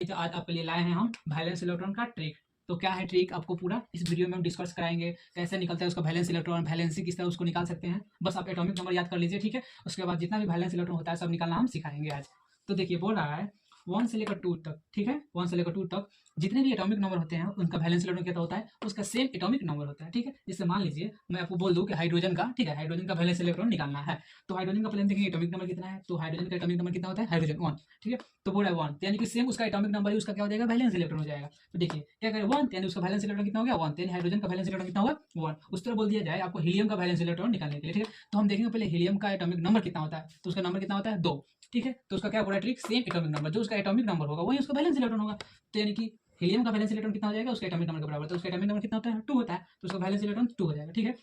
तो आज आपके लिए लाए हैं हम वैलेंस इलेक्ट्रॉन का ट्रिक। तो क्या है ट्रिक, आपको पूरा इस वीडियो में हम डिस्कस कराएंगे। कैसे निकलता है उसका वैलेंस इलेक्ट्रॉन, वैलेंसी किस तरह उसको निकाल सकते हैं। बस आप एटॉमिक नंबर याद कर लीजिए, ठीक है। उसके बाद जितना भी वैलेंस इलेक्ट्रॉन होता है सब निकालना हम सिखाएंगे आज। तो देखिए बोल रहा है 1 से लेकर 2 तक, ठीक है। 1 से लेकर 2 तक जितने भी एटॉमिक नंबर होते हैं उनका वैलेंस इलेक्ट्रॉन कितना होता है, उसका सेम एटॉमिक नंबर होता है, ठीक है। जैसे मान लीजिए मैं आपको बोल दूं कि हाइड्रोजन का, ठीक है, हाइड्रोजन का वैलेंस इलेक्ट्रॉन निकालना है। तो हाइड्रोजन का पहले देखेंगे एटॉमिक नंबर कितना है। तो हाइड्रोजन का एटॉमिक नंबर कितना होता है, हाइड्रोजन 1, ठीक है। तो बोला है 1, यानी कि सेम उसका एटॉमिक नंबर ही उसका क्या हो जाएगा, वैलेंस इलेक्ट्रॉन हो जाएगा। तो देखिए क्या करें 1, यानी उसका वैलेंस इलेक्ट्रॉन कितना हो गया 1, यानी हाइड्रोजन का वैलेंस इलेक्ट्रॉन कितना होगा 1। उस तरह बोल दिया जाए आपको हीलियम का वैलेंस इलेक्ट्रॉन निकालने के लिए, ठीक है। तो हम देखेंगे पहले हीलियम का एटॉमिक नंबर कितना होता है। तो उसका नंबर कितना होता है 2, ठीक है। तो उसका क्या पूरा ट्रिक, सेम एटॉमिक नंबर, जो उसका एटॉमिक नंबर होगा वही उसका वैलेंस इलेक्ट्रॉन होगा। तो यानी कि हीलियम का वैलेंस इलेक्ट्रॉन कितना हो जाएगा, उसका एटॉमिक नंबर के बराबर। तो उसका एटॉमिक नंबर कितना होता है 2 होता है, तो उसका वैलेंस इलेक्ट्रॉन 2 हो जाएगा, ठीक है।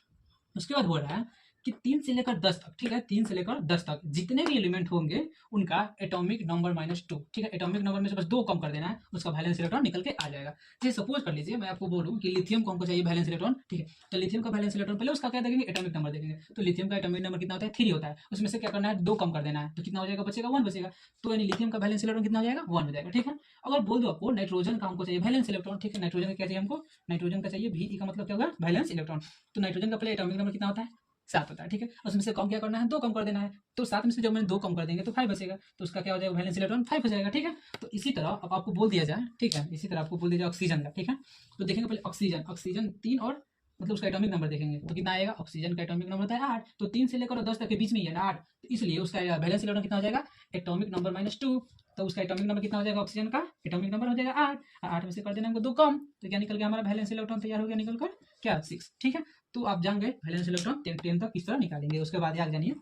उसके बाद बोल रहा है कि 3 से लेकर 10 तक, ठीक है, 3 से लेकर 10 तक जितने भी एलिमेंट होंगे उनका एटॉमिक नंबर -2, ठीक है। एटॉमिक नंबर में से बस 2 कम कर देना है, उसका वैलेंस इलेक्ट्रॉन निकल के आ जाएगा। जैसे सपोज कर लीजिए मैं आपको बोलूं कि लिथियम को हमको चाहिए वैलेंस इलेक्ट्रॉन, ठीक है। तो लिथियम का वैलेंस इलेक्ट्रॉन पहले उसका क्या देखेंगे, एटॉमिक नंबर देखेंगे। तो लिथियम का एटॉमिक नंबर कितना होता है 3 होता है, उसमें से क्या करना है 2 कम कर देना है, तो कितना हो जाएगा बचेगा 1 बचेगा। तो यानी लिथियम का वैलेंस इलेक्ट्रॉन कितना हो जाएगा 1 हो जाएगा, ठीक है। अगर बोल दो आपको नाइट्रोजन का हमको चाहिए वैलेंस इलेक्ट्रॉन, ठीक है। नाइट्रोजन का क्या चाहिए हमको, नाइट्रोजन का चाहिए Ve का मतलब क्या होगा वैलेंस इलेक्ट्रॉन। तो नाइट्रोजन का पहले एटॉमिक नंबर कितना होता है 7 होता है, ठीक है। उसमें से कम क्या करना है 2 कम कर देना है। तो 7 में से जब मैंने 2 कम कर देंगे तो 5 बचेगा, तो उसका क्या हो जाएगा वैलेंस इलेक्ट्रॉन 5 हो जाएगा, ठीक है। तो इसी तरह अब आपको बोल दिया जाए, ठीक है, इसी तरह आपको बोल दिया जाए ऑक्सीजन का, ठीक है। तो देखेंगे पहले ऑक्सीजन, ऑक्सीजन 3 और मतलब उसका एटॉमिक नंबर देखेंगे तो कितना आएगा, ऑक्सीजन का एटॉमिक नंबर होता है 8। तो 3 से लेकर 10 तक के बीच में ही है ना 8, तो इसलिए उसका वैलेंस इलेक्ट्रॉन कितना हो जाएगा एटॉमिक नंबर -2। तो उसका एटॉमिक नंबर कितना हो जाएगा, ऑक्सीजन का एटॉमिक नंबर हो जाएगा 8। 8 में से कर देना हमको 2 कम, तो क्या निकल गया हमारा वैलेंस इलेक्ट्रॉन तैयार हो गया, निकल कर क्या 6, ठीक है। तो आप जान गए वैलेंस इलेक्ट्रॉन 10 तक किस तरह निकालेंगे। उसके बाद याद जानिए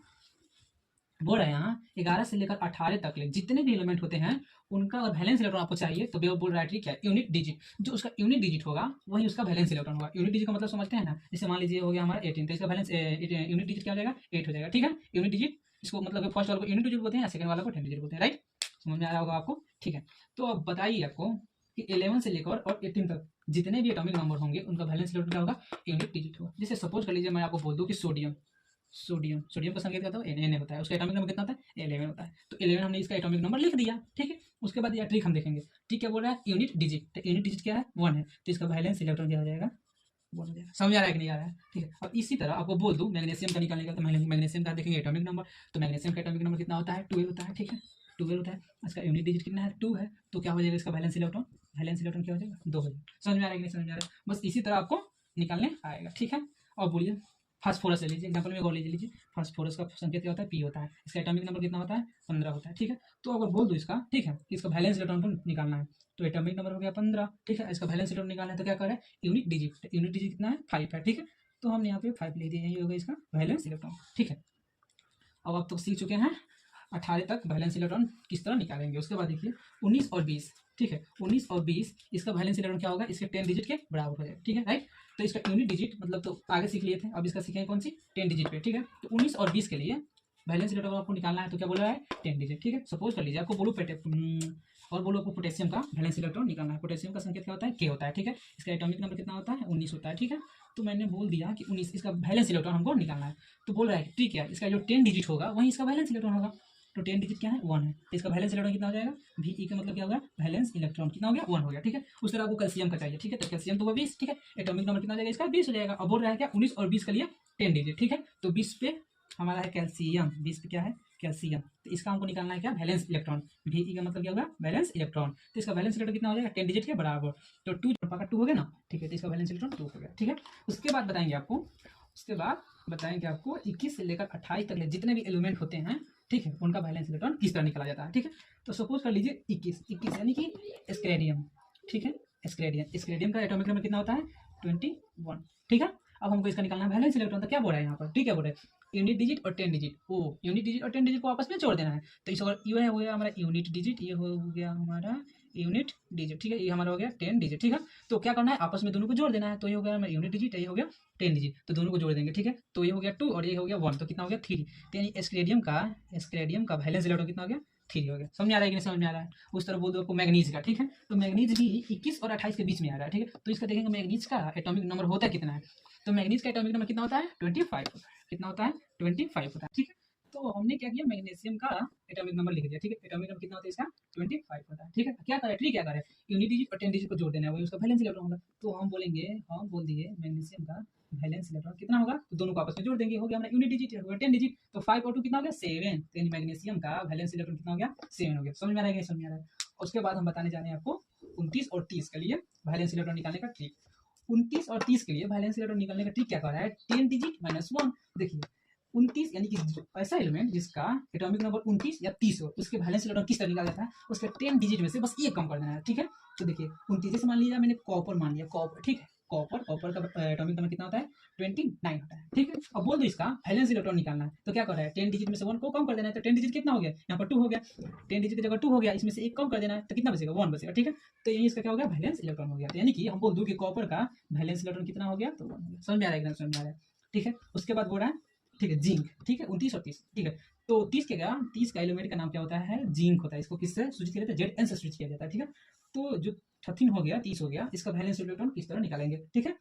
बोल रहे हैं यहाँ 11 से लेकर 18 तक ले जितने भी एलिमेंट होते हैं उनका अगर वैलेंस इलेक्ट्रॉन आपको चाहिए तो वो बोल रहा है क्या है यूनिट डिजिट, जो उसका यूनिट डिजिट होगा वही उसका वैलेंस इलेक्ट्रॉन होगा। यूनिट डिजिट का मतलब समझते हैं ना, जैसे मान लीजिए हो गया हमारा 18, तो इसका वैलेंस यूनिट डिजिट क्या हो जाएगा 8 हो जाएगा, ठीक है। यूनिट डिजिट इसको मतलब फर्स्ट वाले को यूनिट डिजिट बोलते हैं, सेकंड वाला को 10 डिजिट बोलते हैं, राइट। समझ में आया होगा आपको, ठीक है। तो अब बताइए आपको कि 11 से लेकर और 18 तक जितने भी एटॉमिक नंबर होंगे उनका वैलेंस इलेक्ट्रॉन क्या होगा यूनिट डिजिट होगा। जैसे सपोज कर लीजिए मैं आपको बोल दूं कि सोडियम, सोडियम का संकेत क्या होता है Na होता है, उसका एटॉमिक नंबर कितना होता है 11 होता है। तो 11 हमने इसका एटॉमिक नंबर लिख दिया, ठीक है। उसके बाद यह ट्रिक हम देखेंगे, ठीक है। बोल रहा है यूनिट डिजिट, तो यूनिट डिजिट क्या है 1 है, तो इसका वैलेंस इलेक्ट्रॉन क्या हो जाएगा 1 हो जाएगा। समझ आ रहा है कि नहीं आ रहा है, ठीक है। अब इसी तरह आपको बोल दूं मैग्नीशियम का निकालने का, तो मैग्नीशियम का देखेंगे एटॉमिक नंबर। तो मैग्नीशियम का एटॉमिक नंबर कितना होता है 12 होता है, ठीक है। 12 होता है, इसका यूनिट डिजिट कितना है 2 है, तो क्या हो जाएगा इसका वैलेंस इलेक्ट्रॉन, वैलेंस इलेक्ट्रॉन क्या हो जाएगा 2 हो जाएगा। समझ में आ रहा है कि नहीं समझ में आ रहा है, बस इसी तरह आपको निकालने आएगा, ठीक है। और बोलिए फास्फोरस ले लीजिए, एग्जाम्पल में और ले लीजिए। फास्फोरस का संकेत क्या होता है P होता है, इसका एटॉमिक नंबर कितना होता है 15 होता है, ठीक है। तो अगर बोल दो इसका, ठीक है, इसका वैलेंस इलेक्ट्रॉन को निकालना है, तो एटॉमिक नंबर हो गया 15, ठीक है। इसका वैलेंस इलेक्ट्रॉन निकालना है तो क्या करें यूनिट डिजिट, यूनिट डिजिट कितना है 5 है, ठीक है। तो हमने यहाँ पे 5 ले दिया, यही होगा इसका वैलेंस इलेक्ट्रॉन, ठीक है। अब आप तो सीख चुके हैं 18 तक वैलेंस इलेक्ट्रॉन किस तरह निकालेंगे। उसके बाद देखिए 19 और 20, ठीक है। 19 और 20 इसका वैलेंस इलेक्ट्रॉन क्या होगा इसके 10 डिजिट के बराबर हो जाएगा, ठीक है, राइट। तो इसका यूनिट डिजिट मतलब तो आगे सीख लिए थे, अब इसका सीखेंगे कौन सी 10 डिजिट पे, ठीक है। तो 19 और 20 के लिए वैलेंस इलेक्ट्रॉन आपको निकालना है तो क्या बोल रहा है 10 डिजिट, ठीक है। सपोज कर लीजिए आपको बोलो और बोलो आपको पोटेशियम का वैलेंस इलेक्ट्रॉन निकालना है। पोटेशियम का संकेत क्या होता है K होता है, ठीक है। इसका एटॉमिक नंबर कितना होता है 19 होता है, ठीक है। तो मैंने बोल दिया कि 19 इसका वैलेंस इलेक्ट्रॉन हमको निकालना है। तो बोल रहा है ठीक है इसका जो 10 डिजिट होगा वही इसका वैलेंस इलेक्ट्रॉन होगा। तो 10 डिजिट क्या है 1 है, तो इसका वैलेंस इलेक्ट्रॉन कितना हो जाएगा Ve का मतलब क्या होगा वैलेंस इलेक्ट्रॉन कितना हो गया 1 हो गया, ठीक है। उस तरह आपको कैल्शियम का चाहिए, ठीक है। तो कैल्शियम तो वो 20, ठीक है। एटॉमिक नंबर कितना हो जाएगा इसका 20 हो जाएगा। अब बोल रहा है क्या 19 और 20 के लिए 10 डिजिट, ठीक है। तो 20 पे हमारा है कैल्शियम, 20 पे क्या है कैल्शियम, तो इसका हमको निकालना है क्या वैलेंस इलेक्ट्रॉन। Ve का मतलब क्या होगा वैलेंस इलेक्ट्रॉन, तो इसका वैलेंस इलेक्ट्रॉन कितना हो जाएगा 10 डिजिट के बराबर। तो 2 पका 2 हो गया ना, ठीक है। तो इसका वैलेंस इलेक्ट्रॉन 2 हो गया, ठीक है। उसके बाद बताएंगे आपको, उसके बाद बताएंगे आपको 21 से लेकर 28 तक जितने भी एलिमेंट होते हैं, ठीक है, उनका वैलेंस इलेक्ट्रॉन किस तरह निकाला जाता है, ठीक है। तो सपोज कर लीजिए 21 यानी कि स्क्रेडियम, ठीक है। स्क्रेडियम का एटॉमिक नंबर कितना होता है 21, ठीक है। अब हमको इसका निकालना है वैलेंस इलेक्ट्रॉन, तो क्या बोल रहा है यहाँ पर, ठीक है, बोल रहा है यूनिट डिजिट और 10 डिजिट, ओ यूनिट डिजिट और 10 डिजिट को आपस में जोड़ देना है। तो इस ये हो गया हमारा यूनिट डिजिट, ये हो गया हमारा यूनिट डिजिट, ठीक है। ये हमारा हो गया 10 डिजिट, ठीक है। तो क्या करना है आपस में दोनों को जोड़ देना है, तो ये हो गया हमारा यूनिट डिजिट, ये हो गया 10 डिजिट, तो दोनों को जोड़ देंगे, ठीक है। तो ये हो गया 2 और ये हो गया 1, तो कितना हो गया 3। तो यानी स्क्रेडियम का वैलेंस इलेक्ट्रॉन कितना हो गया 3 हो गया। समझ आ रहा है कि नहीं समझ में आ रहा है। उस तरह बोल दो आपको मैग्नीज का, ठीक है। तो मैग्नीज भी 21 और 28 के बीच में आ रहा है, ठीक है। तो इसका देखेंगे मैग्नीज का एटॉमिक नंबर होता है कितना है, तो मैग्नीज का एटॉमिक नंबर कितना होता है 25 होता है, कितना होता है 25 होता है, ठीक है। तो हमने क्या किया, मैग्नीशियम का एटॉमिक नंबर लिख दिया, ठीक है। एटॉमिक नंबर कितना होता है इसका, 25 होता है, ठीक है। क्या करे ट्री, क्या करे, यूनिट डिजिट और 10 डिजिट को जोड़ देना है, वही उसका वैलेंस इलेक्ट्रॉन होगा। तो हम बोलेंगे, हम बोल दिए मैग्नीशियम का वैलेंस इलेक्ट्रॉन कितना होगा, तो दोनों को आपस में जोड़ देंगे, हो गया हमारा यूनिट डिजिट, हो गया 10 डिजिट। तो 5 और 2 कितना हो गया, 7। तो यानी मैग्नीशियम का वैलेंस इलेक्ट्रॉन कितना हो गया, 7 हो गया। समझ में आ रहा है, समझ में आ रहा है। उसके बाद हम बताने जा रहे हैं आपको 29 और 30 के लिए वैलेंस इलेक्ट्रॉन निकालने का ट्रिक। 29 और 30 के लिए वैलेंस इलेक्ट्रॉन निकालने का ट्रिक क्या कर रहा है, 10 डिजिट माइनस 1। देखिए 29 यानी कि ऐसा एलिमेंट जिसका एटॉमिक नंबर 29 या 30 हो, उसके वैलेंस इलेक्ट्रॉन किस तरह निकाला जाता है, उसके 10 डिजिट में से बस एक कम कर देना है, ठीक है। तो देखिए 29 जैसे मान लीजिए मैंने कॉपर मान लिया, कॉपर, ठीक है। कॉपर का एटॉमिक नंबर कितना होता है, 29 होता है, ठीक है। अब बोल दो इसका वैलेंस इलेक्ट्रॉन निकालना है, तो क्या कर रहा है, 10 डिजिट में से 1 को कम कर देना है। तो 10 डिजिट कितना हो गया, यहाँ पर 2 हो गया, 10 डिजिट की जगह 2 हो गया, इसमें से एक कम कर देना है, तो कितना बचेगा, 1 बचेगा, ठीक है। तो यही इसका क्या हो गया, वैलेंस इलेक्ट्रॉन हो गया। तो यानी कि हम बोल दूं कि कॉपर का वैलेंस इलेक्ट्रॉन कितना हो गया, तो 1 हो गया। समझ में आ रहा है, एकदम समझ में आ रहा है, ठीक है। उसके बाद बोल रहा है, ठीक है, जिंक, ठीक है, 29 और 30, ठीक है। तो 30 के क्या, 30 का एलिमेंट का नाम क्या होता है, जिंक होता है। इसको किससे सूचित किया जाता है, Zn से सूचित किया जाता है, ठीक है। तो जो 13 हो गया, 30 हो गया, इसका वैलेंस इलेक्ट्रॉन किस तरह निकालेंगे, ठीक है।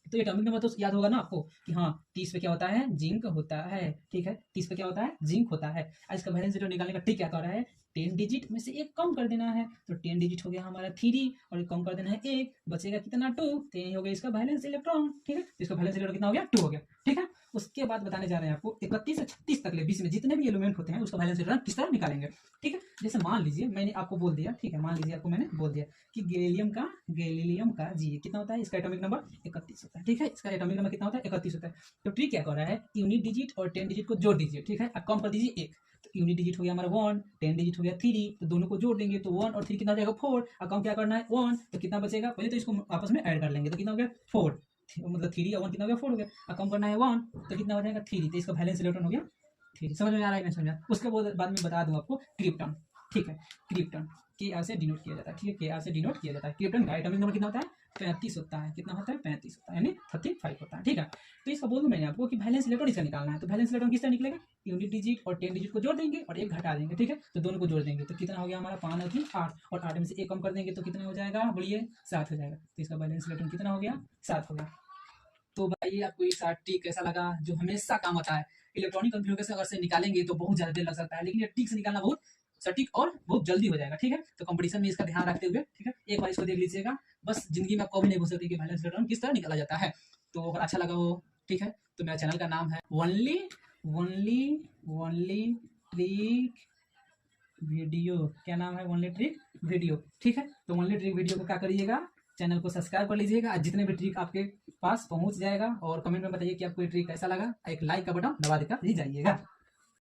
तो ये एटॉमिक नंबर तो याद होगा ना आपको कि हाँ 30 पे क्या होता है, जिंक होता है, ठीक है। 30 पे क्या होता है, जिंक होता है। इसका वैलेंस इलेक्ट्रॉन निकालने का ट्रिक क्या कर रहा है, 10 डिजिट में से एक कम कर देना है। तो 10 डिजिट हो गया हमारा 3 और कम कर देना है 1, बचेगा कितना, 2। तो यही हो गया इसका वैलेंस इलेक्ट्रॉन, ठीक है। इसका वैलेंस इलेक्ट्रॉन कितना हो गया, 2 हो गया, ठीक है। उसके बाद बताने जा रहे हैं आपको 31 से 36 तक ले बीच में जितने भी एलिमेंट होते हैं उसका वैलेंस इलेक्ट्रॉन किस तरह निकालेंगे, ठीक है। जैसे मान लीजिए मैंने आपको बोल दिया, ठीक है, मान लीजिए आपको मैंने बोल दिया कि गैलीलियम का जी कितना होता है, इसका एटॉमिक नंबर 31 होता है, ठीक है। इसका एटॉमिक नंबर कितना होता है, 31 होता है। तो ट्रिक क्या कर रहा है, यूनिट डिजिट और 10 डिजिट को जोड़ दीजिए, ठीक है, कम कर दीजिए 1। तो यूनिट डिजिट हो गया हमारा 1, 10 डिजिट हो गया 3, तो दोनों को जोड़ देंगे तो 1 और 3 कितना हो जाएगा, 4। और कम क्या करना है, 1, तो कितना बचेगा, पहले तो इसको आपस में ऐड कर लेंगे, तो कितना हो गया 4, मतलब 3 और 1 कितना हो गया, 4 हो गया। और कम करना है 1, तो कितना हो जाएगा 3। तो इसका वैलेंस इलेक्ट्रॉन हो गया 3। समझ में आ रहा है, मैं समझा। उसके बाद में बता दूं आपको क्रिप्टन, ठीक है। क्रिप्टन Kr से डिनोट किया जाता है, ठीक है, Kr से डिनोट किया जाता है। क्रिप्टन का एटॉमिक नंबर कितना होता है, 35 होता है। कितना होता है, 35 होता है, यानी 35 होता है, ठीक है। तो इसका बोल दूं मैंने आपको कि वैलेंस इलेक्ट्रॉन इसका निकालना है। तो वैलेंस इलेक्ट्रॉन किस तरह निकलेगा, यूनिट डिजिट और 10 डिजिट को जोड़ देंगे और एक घटा देंगे, ठीक है। तो दोनों को जोड़ देंगे तो कितना हो गया हमारा, 5 और 3 8, और 8 में से एक कम कर देंगे तो कितना हो जाएगा, बोलिए 7 हो जाएगा। तो इसका वैलेंस इलेक्ट्रॉन कितना हो गया, 7 हो गया। तो भाई आपको ये सारा ट्रिक कैसा लगा, जो हमेशा काम आता है। इलेक्ट्रॉनिक कन्फिग्रेशन अगर से निकालेंगे तो बहुत ज्यादा देर लग सकता है, लेकिन ये ट्रिक से निकालना बहुत सटीक और बहुत जल्दी हो जाएगा, ठीक है। तो कंपटीशन में इसका ध्यान रखते हुए, ठीक है, एक बार इसको देख लीजिएगा। बस जिंदगी में कभी नहीं भूल सकती कि वैलेंस इलेक्ट्रॉन किस तरह निकाला जाता है। तो अगर अच्छा लगा हो, ठीक है, तो मेरा चैनल का नाम है only only only trick video. क्या नाम है, ओनली ट्रिक वीडियो, ठीक है। तो ओनली ट्रिक वीडियो को क्या करिएगा, चैनल को सब्सक्राइब कर लीजिएगा। जितने भी ट्रिक आपके पास पहुंच जाएगा, और कमेंट में बताइए कि आपको ये ट्रिक कैसा लगा। एक लाइक का बटन दबा देकर ही जाइएगा।